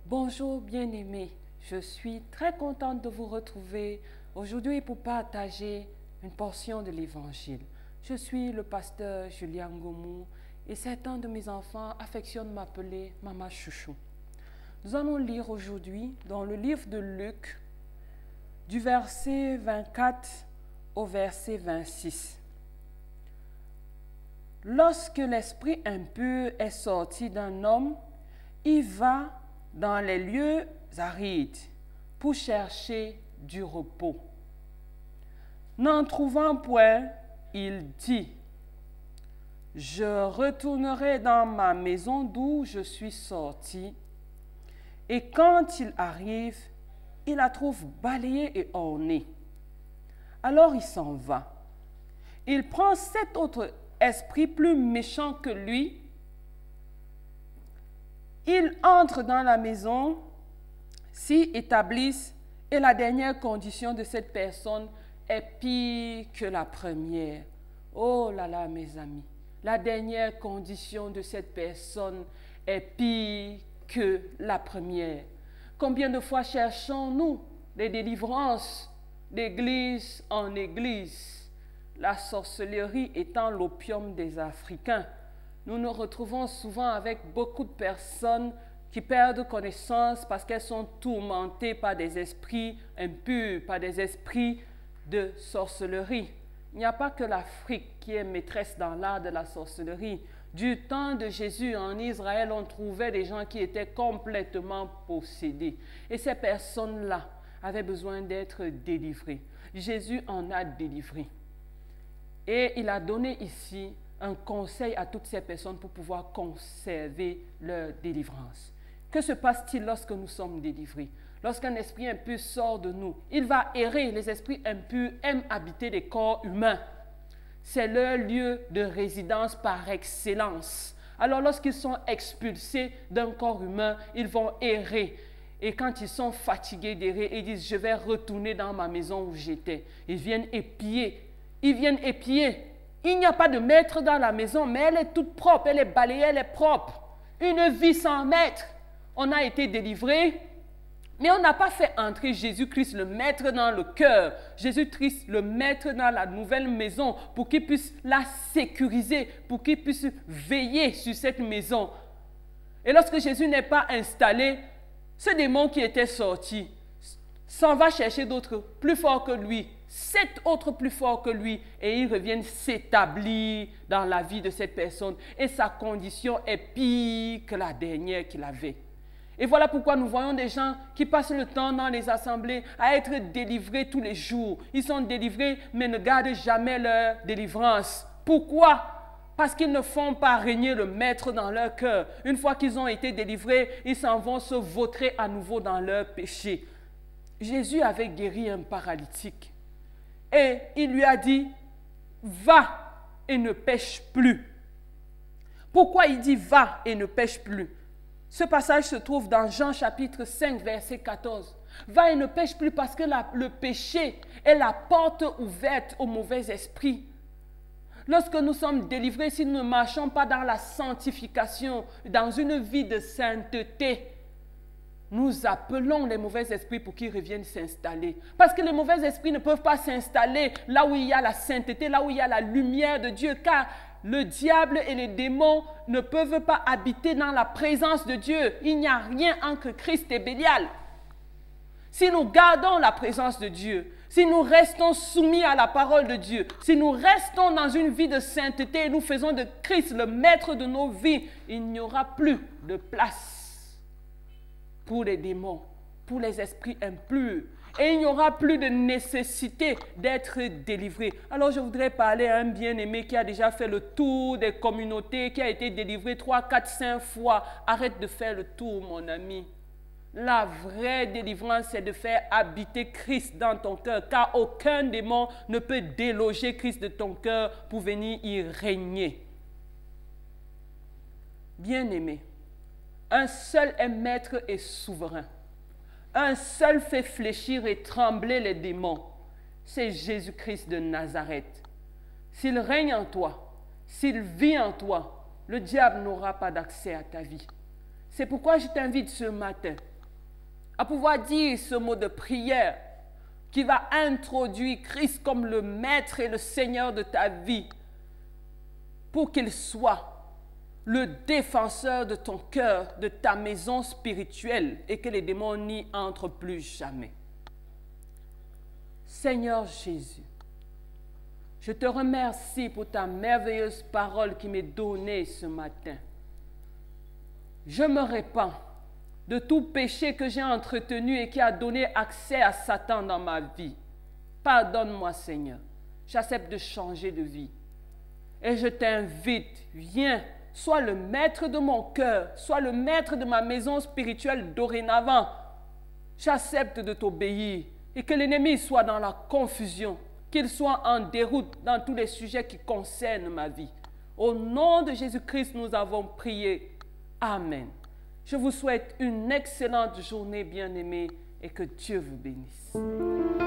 Bonjour bien-aimés, je suis très contente de vous retrouver aujourd'hui pour partager une portion de l'Évangile. Je suis le pasteur Julien Ngomou et certains de mes enfants affectionnent m'appeler Maman Chouchou. Nous allons lire aujourd'hui dans le livre de Luc du verset 24 au verset 26. Lorsque l'esprit impur est sorti d'un homme, il va dans les lieux arides pour chercher du repos. N'en trouvant point, il dit, « Je retournerai dans ma maison d'où je suis sorti. » Et quand il arrive, il la trouve balayée et ornée. Alors il s'en va. Il prend 7 autres esprits plus méchants que lui. Ils entrent dans la maison, s'y établissent, et la dernière condition de cette personne est pire que la première. Oh là là, mes amis, la dernière condition de cette personne est pire que la première. Combien de fois cherchons-nous les délivrances d'église en église, la sorcellerie étant l'opium des Africains? Nous nous retrouvons souvent avec beaucoup de personnes qui perdent connaissance parce qu'elles sont tourmentées par des esprits impurs, par des esprits de sorcellerie. Il n'y a pas que l'Afrique qui est maîtresse dans l'art de la sorcellerie. Du temps de Jésus en Israël, on trouvait des gens qui étaient complètement possédés. Et ces personnes-là avaient besoin d'être délivrées. Jésus en a délivré. Et il a donné ici un conseil à toutes ces personnes pour pouvoir conserver leur délivrance. Que se passe-t-il lorsque nous sommes délivrés? Lorsqu'un esprit impur sort de nous, il va errer. Les esprits impurs aiment habiter des corps humains. C'est leur lieu de résidence par excellence. Alors lorsqu'ils sont expulsés d'un corps humain, ils vont errer. Et quand ils sont fatigués d'errer, ils disent « Je vais retourner dans ma maison où j'étais ». Ils viennent épier. Ils viennent épier. Il n'y a pas de maître dans la maison, mais elle est toute propre, elle est balayée, elle est propre. Une vie sans maître. On a été délivrés, mais on n'a pas fait entrer Jésus-Christ, le maître, dans le cœur. Jésus-Christ, le maître, dans la nouvelle maison, pour qu'il puisse la sécuriser, pour qu'il puisse veiller sur cette maison. Et lorsque Jésus n'est pas installé, ce démon qui était sorti s'en va chercher d'autres plus forts que lui. 7 autres plus forts que lui, et ils reviennent s'établir dans la vie de cette personne. Et sa condition est pire que la dernière qu'il avait. Et voilà pourquoi nous voyons des gens qui passent le temps dans les assemblées à être délivrés tous les jours. Ils sont délivrés, mais ne gardent jamais leur délivrance. Pourquoi? Parce qu'ils ne font pas régner le maître dans leur cœur. Une fois qu'ils ont été délivrés, ils s'en vont se vautrer à nouveau dans leur péché. Jésus avait guéri un paralytique. Et il lui a dit, va et ne pêche plus. Pourquoi il dit va et ne pêche plus? Ce passage se trouve dans Jean chapitre 5, verset 14. Va et ne pêche plus parce que le péché est la porte ouverte au mauvais esprit. Lorsque nous sommes délivrés, si nous ne marchons pas dans la sanctification, dans une vie de sainteté, nous appelons les mauvais esprits pour qu'ils reviennent s'installer. Parce que les mauvais esprits ne peuvent pas s'installer là où il y a la sainteté, là où il y a la lumière de Dieu, car le diable et les démons ne peuvent pas habiter dans la présence de Dieu. Il n'y a rien entre Christ et Bélial. Si nous gardons la présence de Dieu, si nous restons soumis à la parole de Dieu, si nous restons dans une vie de sainteté et nous faisons de Christ le maître de nos vies, il n'y aura plus de place pour les démons, pour les esprits impurs. Et il n'y aura plus de nécessité d'être délivré. Alors je voudrais parler à un bien-aimé qui a déjà fait le tour des communautés, qui a été délivré 3, 4, 5 fois. Arrête de faire le tour, mon ami. La vraie délivrance, c'est de faire habiter Christ dans ton cœur, car aucun démon ne peut déloger Christ de ton cœur pour venir y régner. Bien-aimé, un seul est maître et souverain. Un seul fait fléchir et trembler les démons. C'est Jésus-Christ de Nazareth. S'il règne en toi, s'il vit en toi, le diable n'aura pas d'accès à ta vie. C'est pourquoi je t'invite ce matin à pouvoir dire ce mot de prière qui va introduire Christ comme le Maître et le Seigneur de ta vie pour qu'il soit le défenseur de ton cœur, de ta maison spirituelle et que les démons n'y entrent plus jamais. Seigneur Jésus, je te remercie pour ta merveilleuse parole qui m'est donnée ce matin. Je me répands de tout péché que j'ai entretenu et qui a donné accès à Satan dans ma vie. Pardonne-moi, Seigneur. J'accepte de changer de vie. Et je t'invite, viens, sois le maître de mon cœur, sois le maître de ma maison spirituelle dorénavant. J'accepte de t'obéir et que l'ennemi soit dans la confusion, qu'il soit en déroute dans tous les sujets qui concernent ma vie. Au nom de Jésus-Christ, nous avons prié. Amen. Je vous souhaite une excellente journée, bien-aimés, et que Dieu vous bénisse.